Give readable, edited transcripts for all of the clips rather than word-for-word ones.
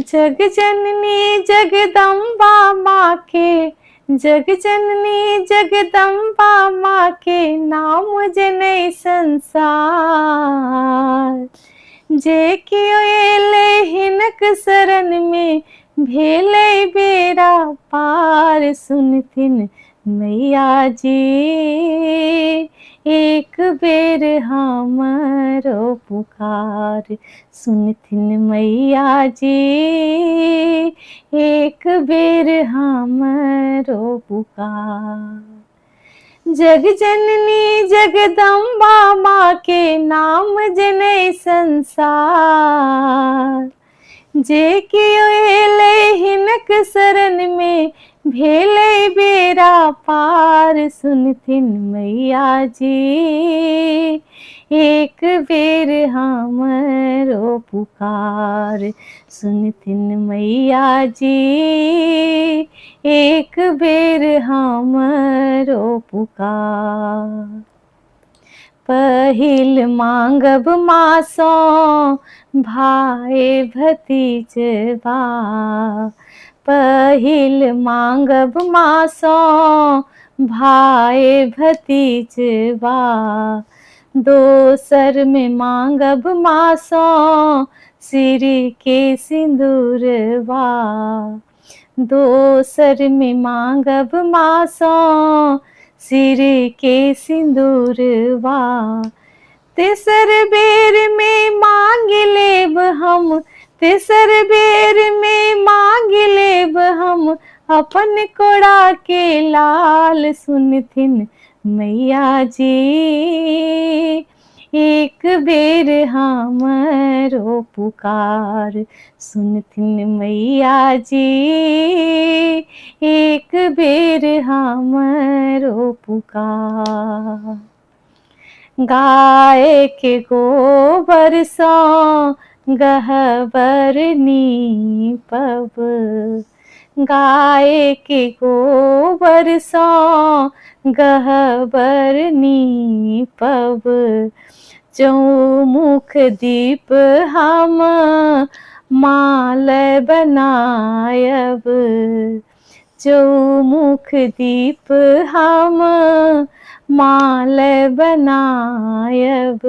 जग जननी जगदम्बा माँ के, जग जननी जगदम्बा माँ के नाम जनै संसार। जे कियो एले हिनक शरण में भेलै बेड़ा पार। सुनथिन मैया जी एक बेर हमरो पुकार। सुनथिन मैया जी एक बेर हमरो पुकार। जग जननी जगदम्बा माँ के नाम जनै संसार। जे कियो एलै हिनक शरण में भेलै बेड़ा पार। सुनथिन मैया जी एक बेर हमरो पुकार। सुनथिन मैया जी एक बेर हमरो पुकार। पहिल मांगब माँ सँ भाय भतीजबा। पहिल मांगब माँ सँ भाय भतीजबा। दोसर में मांगब माँ सँ सिर के सिंदूरबा। दोसर में मांगब माँ सँ सिर के सिंदूरबा। तेसर बेर में मांग लेब हम, तेसर बेर में मांग लेब हम अपन कोड़ा के लाल। सुनथिन मैया जी एक बेर हमरो पुकार। सुनथिन मैया जी एक बेर हमरो पुकार। गाय के गोबर सँ गह्वर नीपब। गाय के गोबर सँ गह्वर नीपब। चौमुख दीप हम माल बनायब। चौमुख दीप हम माल बनायब।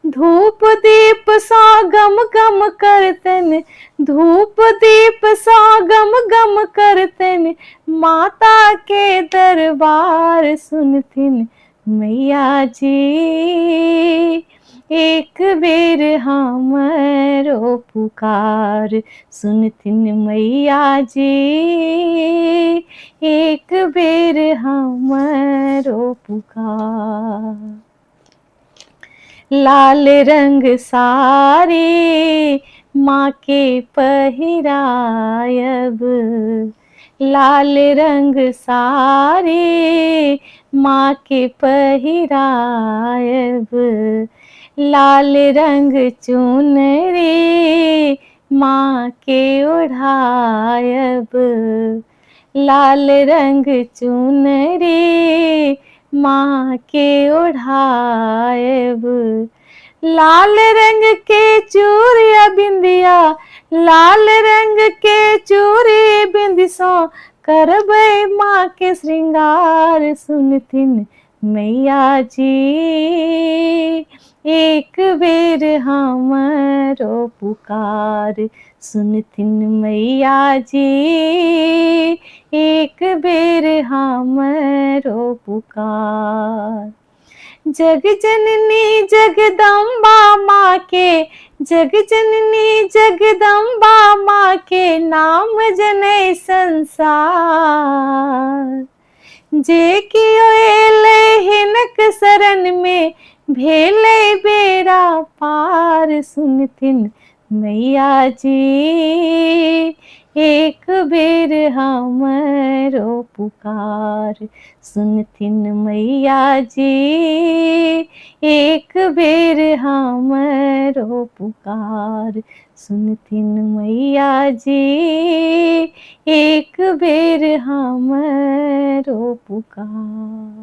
धूप दीप सँ गम गम करतनि, धूप दीप सँ गम गम करतनि माता के दरबार। सुनथिन मैया जी एक बेर हमरो पुकार। सुनथिन मैया जी एक बेर हमरो पुकार। लाल रंग साड़ी माँ के पहिरायब। लाल रंग साड़ी माँ के पहिरायब। लाल रंग चुनरी माँ के ओढ़ायब। लाल रंग चुनरी माँ के ओढ़ायब। लाल रंग के चूड़िया बिंदिया, लाल रंग के चूड़ी बिंदी सँ करबै माँ के श्रृंगार। सुनथिन मैया जी एक बेर हमरो पुकार। सुनथिन मैया जी एक बेर हमरो पुकार। जग जननी जगदम्बा माँ के, जग जननी जगदम्बा माँ के नाम जनै संसार। जे कियो एलै हिनक शरण में भेलै बेड़ा पार। सुनथिन मैया जी एक बेर हमरो पुकार। सुनथिन मैया जी एक बेर हमरो पुकार। सुनथिन मैया जी एक बेर हमरो पुकार।